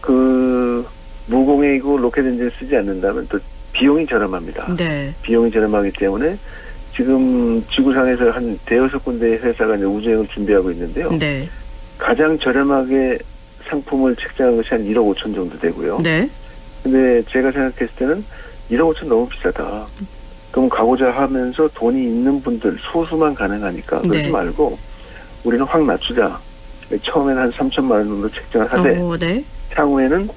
그 무공해이고 로켓 엔진을 쓰지 않는다면 또 비용이 저렴합니다. 네. 비용이 저렴하기 때문에 지금 지구상에서 한 대여섯 군데의 회사가 이제 우주여행을 준비하고 있는데요. 네. 가장 저렴하게 상품을 책정한 것이 한 1억 5천 정도 되고요. 네. 근데 제가 생각했을 때는 1억 5천 너무 비싸다. 그럼 가고자 하면서 돈이 있는 분들 소수만 가능하니까 그러지 네. 말고 우리는 확 낮추자. 처음에는 한 3천만 원 정도 책정을 하되 네. 향후에는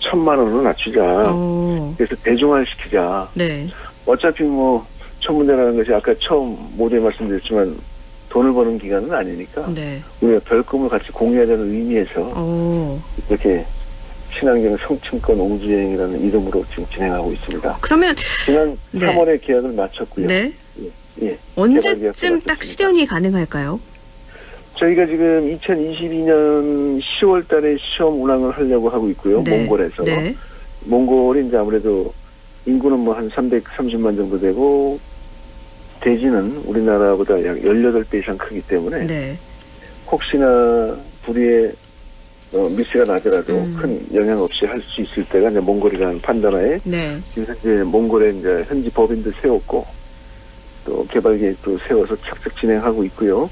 1,000만 원으로 낮추자. 그래서 대중화시키자. 네. 어차피 천문대라는 것이 아까 처음 모두에 말씀드렸지만 돈을 버는 기간은 아니니까 네. 우리가 별금을 같이 공유하자는 의미에서 이렇게 친환경 성층권 우주여행이라는 이름으로 지금 진행하고 있습니다. 그러면 지난 네. 3월에 계약을 마쳤고요. 네. 예. 언제쯤 딱 실현이 가능할까요? 저희가 지금 2022년 10월 달에 시험 운항을 하려고 하고 있고요. 네. 몽골에서. 네. 몽골이 이제 아무래도 인구는 한 330만 정도 되고 대지는 우리나라보다 약 18배 이상 크기 때문에 네. 혹시나 불의의 미스가 나더라도 큰 영향 없이 할 수 있을 때가 이제 몽골이라는 판단하에 네. 지금 현재 몽골에 이제 현지 법인도 세웠고 또 개발 계획도 세워서 착착 진행하고 있고요.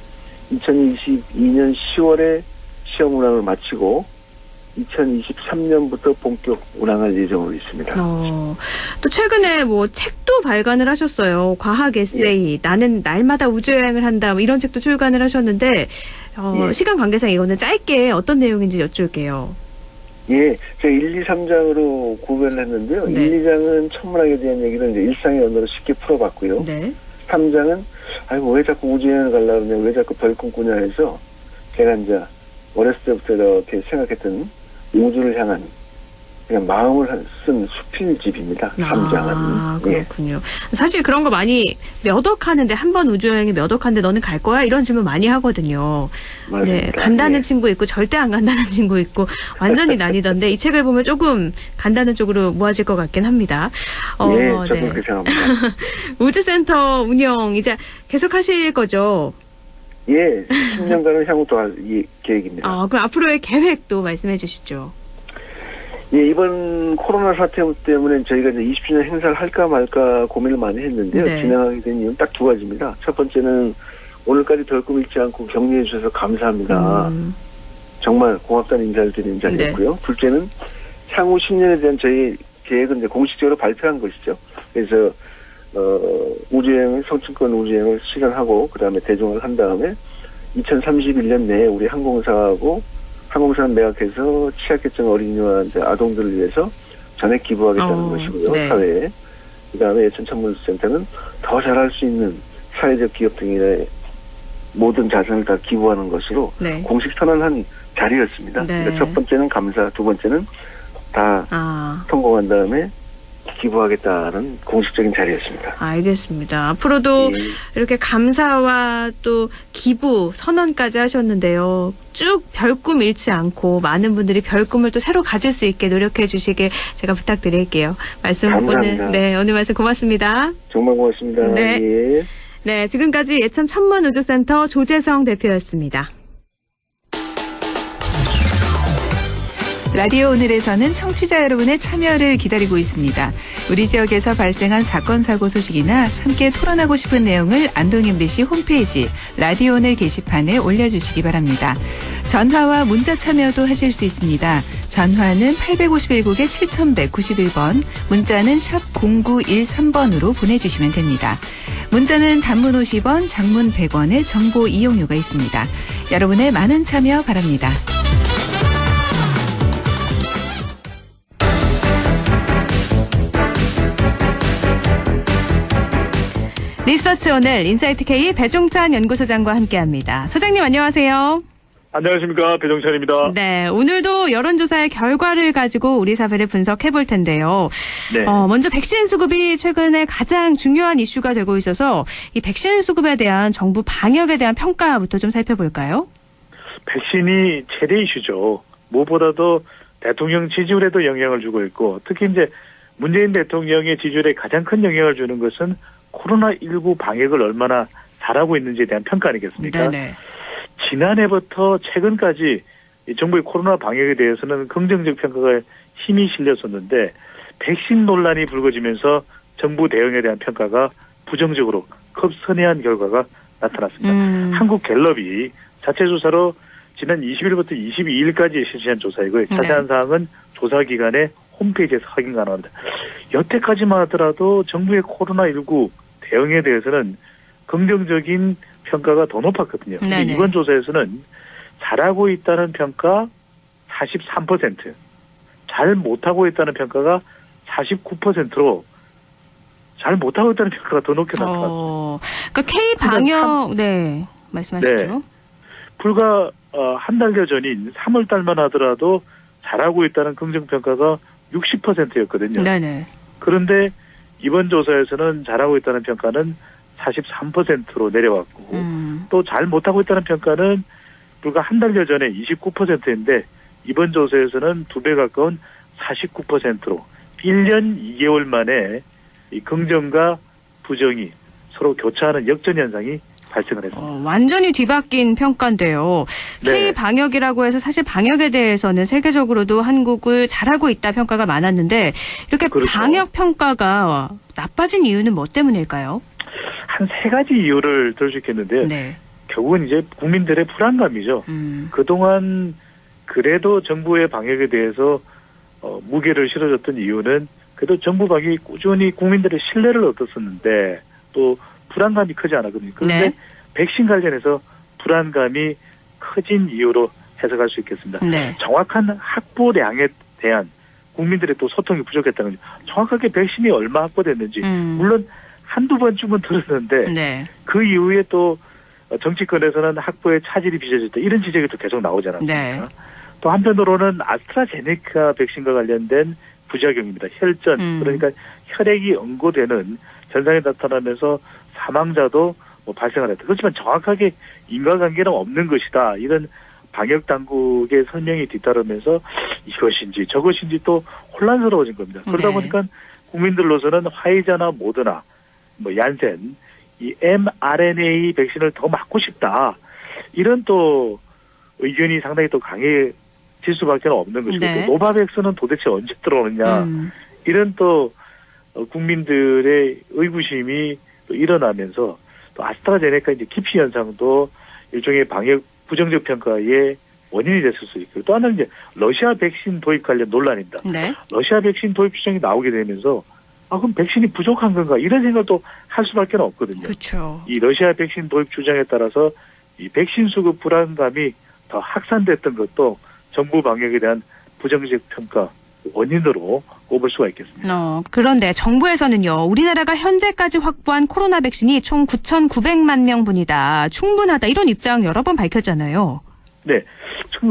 2022년 10월에 시험 운항을 마치고 2023년부터 본격 운항할 예정으로 있습니다. 또 최근에 책도 발간을 하셨어요. 과학 에세이, 예. 나는 날마다 우주여행을 한다. 이런 책도 출간을 하셨는데, 예. 시간 관계상 이거는 짧게 어떤 내용인지 여쭐게요. 예, 제가 1, 2, 3장으로 구별을 했는데요. 네. 1, 2장은 천문학에 대한 얘기를 이제 일상의 언어로 쉽게 풀어봤고요. 네. 3장은 아이고 왜 자꾸 우주여행을 가려고 그러냐, 왜 자꾸 별 꿈꾸냐 해서 제가 이제 어렸을 때부터 이렇게 생각했던 우주를 향한 그냥 마음을 쓴 수필집입니다. 3장은. 아, 그렇군요. 사실 그런 거 많이 몇 억 하는데 한 번 우주여행에 몇 억 하는데 너는 갈 거야? 이런 질문 많이 하거든요. 맞습니다. 네, 간다는 예. 친구 있고 절대 안 간다는 친구 있고 완전히 나뉘던데 이 책을 보면 조금 간다는 쪽으로 모아질 것 같긴 합니다. 예, 저도 그렇게 생각합니다. 우주센터 운영 이제 계속 하실 거죠? 예, 10년간은 향후 또 할 계획입니다. 그럼 앞으로의 계획도 말씀해 주시죠. 예, 이번 코로나 사태 때문에 저희가 이제 20주년 행사를 할까 말까 고민을 많이 했는데요. 네. 진행하게 된 이유는 딱 두 가지입니다. 첫 번째는 오늘까지 별꿈 잃지 않고 격려해 주셔서 감사합니다. 정말 고맙다는 인사를 드리는 자리였고요. 네. 둘째는 향후 10년에 대한 저희 계획은 이제 공식적으로 발표한 것이죠. 그래서 우주여행을 성층권 우주여행을 실현하고 그다음에 대중을 한 다음에 2031년 내에 우리 항공사하고 항공사는 매각해서 취약계층 어린이와 이제 아동들을 위해서 전액 기부하겠다는 것이고요. 네. 사회에. 그다음에 예천천문센터는 더 잘할 수 있는 사회적 기업 등의 모든 자산을 다 기부하는 것으로 네. 공식 선언한 자리였습니다. 네. 그러니까 첫 번째는 감사, 두 번째는 다 성공한 다음에 기부하겠다는 공식적인 자리였습니다. 알겠습니다. 앞으로도 이렇게 감사와 또 기부 선언까지 하셨는데요. 쭉 별꿈 잃지 않고 많은 분들이 별꿈을 또 새로 가질 수 있게 노력해 주시길 제가 부탁드릴게요. 말씀 감사합니다. 오늘 말씀 고맙습니다. 정말 고맙습니다. 네. 예. 네, 지금까지 예천 천문우주센터 조재성 대표였습니다. 라디오 오늘에서는 청취자 여러분의 참여를 기다리고 있습니다. 우리 지역에서 발생한 사건 사고 소식이나 함께 토론하고 싶은 내용을 안동 MBC 홈페이지 라디오 오늘 게시판에 올려주시기 바랍니다. 전화와 문자 참여도 하실 수 있습니다. 전화는 851국에 7191번, 문자는 샵 0913번으로 보내주시면 됩니다. 문자는 단문 50원, 장문 100원의 정보 이용료가 있습니다. 여러분의 많은 참여 바랍니다. 리서치 오늘 인사이트 K 배종찬 연구소장과 함께합니다. 소장님 안녕하세요. 안녕하십니까, 배종찬입니다. 네, 오늘도 여론조사의 결과를 가지고 우리 사회를 분석해 볼 텐데요. 네. 먼저 백신 수급이 최근에 가장 중요한 이슈가 되고 있어서 이 백신 수급에 대한 정부 방역에 대한 평가부터 좀 살펴볼까요? 백신이 최대 이슈죠. 무엇보다도 대통령 지지율에도 영향을 주고 있고, 특히 이제 문재인 대통령의 지지율에 가장 큰 영향을 주는 것은 코로나19 방역을 얼마나 잘하고 있는지에 대한 평가 아니겠습니까? 네네. 지난해부터 최근까지 이 정부의 코로나 방역에 대해서는 긍정적 평가가 힘이 실렸었는데 백신 논란이 불거지면서 정부 대응에 대한 평가가 부정적으로 급선회한 결과가 나타났습니다. 한국 갤럽이 자체 조사로 지난 20일부터 22일까지 실시한 조사이고요. 자세한 사항은 조사 기관의 홈페이지에서 확인 가능합니다. 여태까지만 하더라도 정부의 코로나19 대응에 대해서는 긍정적인 평가가 더 높았거든요. 근데 이번 조사에서는 잘하고 있다는 평가 43%, 잘 못하고 있다는 평가가 49%로 잘 못하고 있다는 평가가 더 높게 나타났습니다. 그러니까 K-방역, 말씀하시죠. 네. 불과 한 달여 전인 3월 달만 하더라도 잘하고 있다는 긍정평가가 60%였거든요. 네네. 그런데 이번 조사에서는 잘하고 있다는 평가는 43%로 내려왔고 또 잘 못하고 있다는 평가는 불과 한 달여 전에 29%인데 이번 조사에서는 2배 가까운 49%로 1년 2개월 만에 이 긍정과 부정이 서로 교차하는 역전 현상이 발생을 했습니다. 완전히 뒤바뀐 평가인데요. 네. K-방역이라고 해서 사실 방역에 대해서는 세계적으로도 한국을 잘하고 있다 평가가 많았는데 이렇게 그렇죠. 방역 평가가 나빠진 이유는 뭐 때문일까요? 한 세 가지 이유를 들 수 있겠는데요. 결국은 이제 국민들의 불안감이죠. 그동안 그래도 정부의 방역에 대해서 무게를 실어줬던 이유는 그래도 정부 방역이 꾸준히 국민들의 신뢰를 얻었었는데 또 불안감이 크지 않았거든요. 그런데 백신 관련해서 불안감이 커진 이유로 해석할 수 있겠습니다. 네. 정확한 확보량에 대한 국민들의 또 소통이 부족했다는 거죠. 정확하게 백신이 얼마 확보됐는지 물론 한두 번쯤은 들었는데 네. 그 이후에 또 정치권에서는 확보에 차질이 빚어졌다 이런 지적이 또 계속 나오지 않았습니까? 네. 또 한편으로는 아스트라제네카 백신과 관련된 부작용입니다. 혈전 그러니까 혈액이 응고되는 현상이 나타나면서 사망자도 발생을 했다. 그렇지만 정확하게 인과관계는 없는 것이다. 이런 방역 당국의 설명이 뒤따르면서 이것인지 저것인지 또 혼란스러워진 겁니다. 그러다 네. 보니까 국민들로서는 화이자나 모더나, 얀센, 이 mRNA 백신을 더 맞고 싶다. 이런 또 의견이 상당히 또 강해질 수밖에 없는 것이고 네. 또 노바백스는 도대체 언제 들어오느냐 이런 또 국민들의 의구심이 또 일어나면서 또 아스트라제네카 이제 기피 현상도 일종의 방역 부정적 평가의 원인이 됐을 수 있고 또 하나는 이제 러시아 백신 도입 관련 논란입니다. 네. 러시아 백신 도입 추정이 나오게 되면서 그럼 백신이 부족한 건가 이런 생각도 할 수밖에 없거든요. 그렇죠. 이 러시아 백신 도입 주장에 따라서 이 백신 수급 불안감이 더 확산됐던 것도 정부 방역에 대한 부정적 평가 원인으로 꼽을 수가 있겠습니다. 그런데 정부에서는요. 우리나라가 현재까지 확보한 코로나 백신이 총 9,900만 명분이다. 충분하다. 이런 입장 여러 번 밝혔잖아요. 네.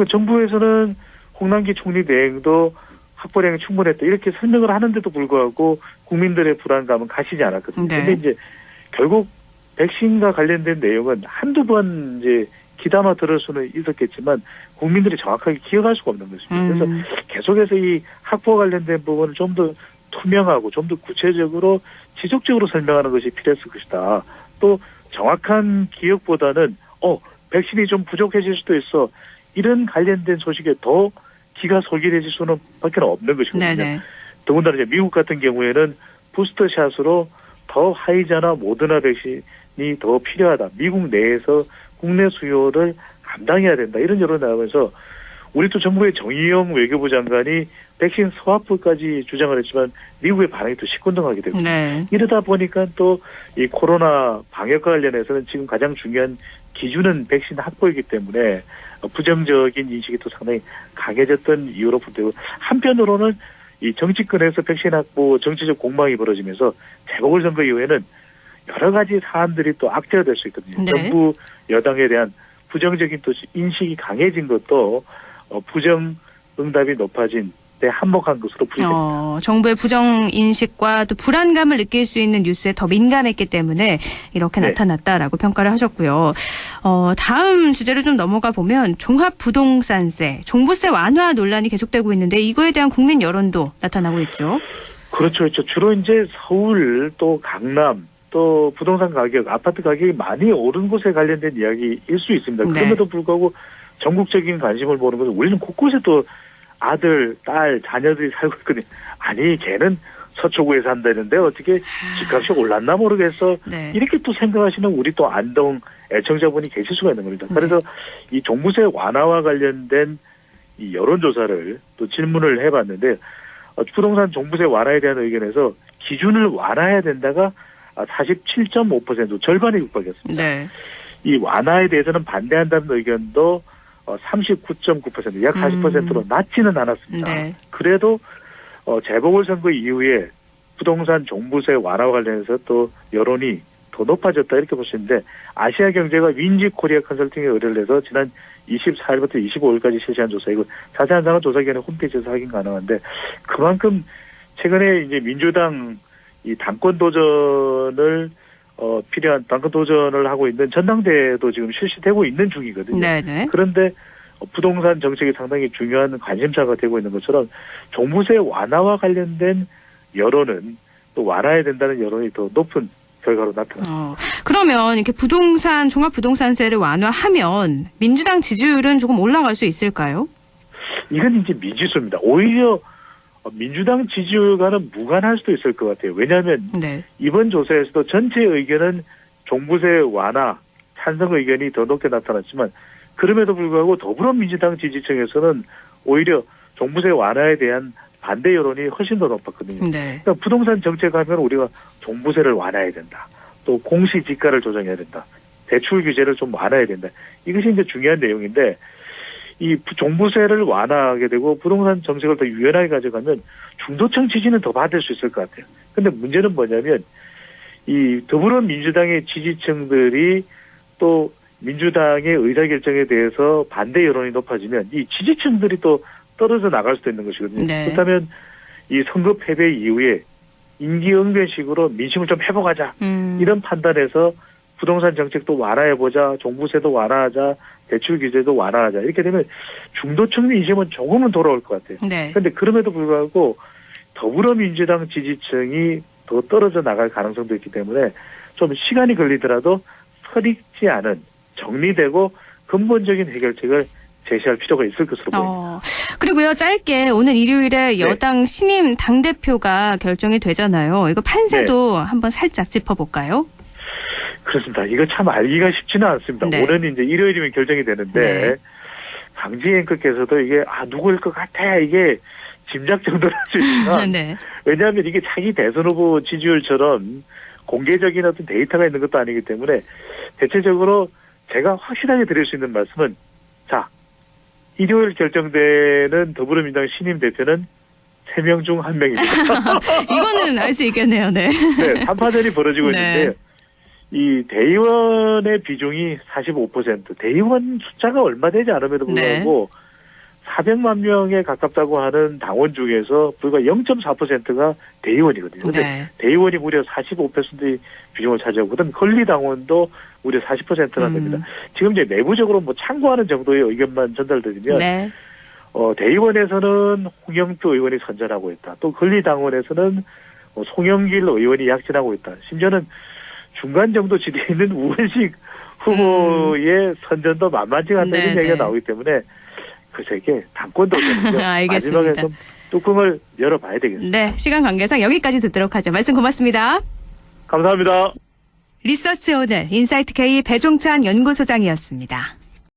정부에서는 홍남기 총리 대행도 확보량이 충분했다. 이렇게 설명을 하는데도 불구하고 국민들의 불안감은 가시지 않았거든요. 네. 근데 이제 결국 백신과 관련된 내용은 한두 번 이제 귀담아 들을 수는 있었겠지만 국민들이 정확하게 기억할 수가 없는 것입니다. 그래서 계속해서 이 확보와 관련된 부분을 좀 더 투명하고 좀 더 구체적으로 지속적으로 설명하는 것이 필요했을 것이다. 또 정확한 기억보다는 백신이 좀 부족해질 수도 있어. 이런 관련된 소식에 더 기가 솔깃해질 수는 밖에 없는 것이거든요. 네네. 더군다나 이제 미국 같은 경우에는 부스터샷으로 더 화이자나 모더나 백신이 더 필요하다. 미국 내에서 국내 수요를 감당해야 된다. 이런 여론이 나오면서 우리 또 정부의 정의용 외교부 장관이 백신 스와프까지 주장을 했지만 미국의 반응이 또 시큰둥하게 되고 네. 이러다 보니까 또 이 코로나 방역과 관련해서는 지금 가장 중요한 기준은 백신 확보이기 때문에 부정적인 인식이 또 상당히 강해졌던 이유로 보되고 한편으로는 이 정치권에서 백신 확보 정치적 공방이 벌어지면서 재보궐선거 이후에는 여러 가지 사안들이 또 악재가 될 수 있거든요. 네. 정부 여당에 대한 부정적인 또 인식이 강해진 것도 부정 응답이 높아진 데 한몫한 것으로 풀이됩니다. 정부의 부정 인식과 또 불안감을 느낄 수 있는 뉴스에 더 민감했기 때문에 이렇게 네. 나타났다라고 평가를 하셨고요. 다음 주제로 좀 넘어가 보면 종합부동산세, 종부세 완화 논란이 계속되고 있는데 이거에 대한 국민 여론도 나타나고 있죠. 그렇죠. 주로 이제 서울 또 강남 또 부동산 가격, 아파트 가격이 많이 오른 곳에 관련된 이야기일 수 있습니다. 네. 그럼에도 불구하고 전국적인 관심을 보는 것은 우리는 곳곳에 또 아들, 딸, 자녀들이 살고 있거든요. 아니 걔는 서초구에 산다는데 어떻게 집값이 올랐나 모르겠어. 네. 이렇게 또 생각하시는 우리 또 안동 애청자분이 계실 수가 있는 겁니다. 그래서 이 종부세 완화와 관련된 이 여론조사를 또 질문을 해봤는데 부동산 종부세 완화에 대한 의견에서 기준을 완화해야 된다가 47.5% 절반에 육박했습니다. 네. 이 완화에 대해서는 반대한다는 의견도 39.9%, 약 40%로 낮지는 않았습니다. 네. 그래도 재보궐선거 이후에 부동산 종부세 완화와 관련해서 또 여론이 더 높아졌다 이렇게 볼 수 있는데 아시아경제가 윈지코리아 컨설팅에 의뢰를 해서 지난 24일부터 25일까지 실시한 조사이고 자세한 사항은 조사기관의 홈페이지에서 확인 가능한데 그만큼 최근에 이제 민주당 이 당권 도전을 필요한 당권 도전을 하고 있는 전당대회도 지금 실시되고 있는 중이거든요. 네네. 그런데 부동산 정책이 상당히 중요한 관심사가 되고 있는 것처럼 종부세 완화와 관련된 여론은 또 완화해야 된다는 여론이 더 높은 결과로 나타납니다. 그러면 이렇게 종합부동산세를 완화하면 민주당 지지율은 조금 올라갈 수 있을까요? 이건 이제 미지수입니다. 오히려 민주당 지지율과는 무관할 수도 있을 것 같아요. 왜냐하면 네. 이번 조사에서도 전체 의견은 종부세 완화 찬성 의견이 더 높게 나타났지만 그럼에도 불구하고 더불어민주당 지지층에서는 오히려 종부세 완화에 대한 반대 여론이 훨씬 더 높았거든요. 네. 그러니까 부동산 정책하면 우리가 종부세를 완화해야 된다. 또 공시지가를 조정해야 된다. 대출 규제를 좀 완화해야 된다. 이것이 이제 중요한 내용인데 이 종부세를 완화하게 되고 부동산 정책을 더 유연하게 가져가면 중도층 지지는 더 받을 수 있을 것 같아요. 근데 문제는 뭐냐면 이 더불어민주당의 지지층들이 또 민주당의 의사결정에 대해서 반대 여론이 높아지면 이 지지층들이 또 떨어져 나갈 수도 있는 것이거든요. 네. 그렇다면 이 선거 패배 이후에 임기응변식으로 민심을 좀 회복하자 이런 판단에서 부동산 정책도 완화해보자, 종부세도 완화하자, 대출 규제도 완화하자 이렇게 되면 중도층 민심은 조금은 돌아올 것 같아요. 네. 그런데 그럼에도 불구하고 더불어민주당 지지층이 더 떨어져 나갈 가능성도 있기 때문에 좀 시간이 걸리더라도 서립지 않은 정리되고 근본적인 해결책을 제시할 필요가 있을 것으로 보입니다. 그리고요, 짧게 오늘 일요일에 여당 신임 당대표가 결정이 되잖아요. 이거 판세도 한번 살짝 짚어볼까요? 그렇습니다. 이거 참 알기가 쉽지는 않습니다. 네. 오늘 이제 일요일이면 결정이 되는데 강지 앵커께서도 이게 누구일 것 같아 이게 짐작 정도는 할 수 있지만 네. 왜냐하면 이게 자기 대선 후보 지지율처럼 공개적인 어떤 데이터가 있는 것도 아니기 때문에 대체적으로 제가 확실하게 드릴 수 있는 말씀은 자 일요일 결정되는 더불어민주당 신임 대표는 3명 중 1명입니다. 이거는 알 수 있겠네요. 네. 네, 3파전이 벌어지고 네. 있는데 이 대의원의 비중이 45%, 대의원 숫자가 얼마 되지 않음에도 불구하고 400만 명에 가깝다고 하는 당원 중에서 불과 0.4%가 대의원이거든요. 근데 대의원이 무려 45%의 비중을 차지하고 그다음 권리당원도 무려 40%나 됩니다. 지금 이제 내부적으로 뭐 참고하는 정도의 의견만 전달드리면 대의원에서는 홍영표 의원이 선전하고 있다. 또 권리당원에서는 송영길 의원이 약진하고 있다. 심지어는 중간 정도 지대에 있는 우원식 후보의 선전도 만만치가 않다 이런 얘기가 나오기 때문에 글쎄 이게 당권도 없거든요. 알겠습니다. 마지막에 좀 뚜껑을 열어봐야 되겠습니다. 네, 시간 관계상 여기까지 듣도록 하죠. 말씀 고맙습니다. 감사합니다. 리서치 오늘 인사이트 K 배종찬 연구소장이었습니다.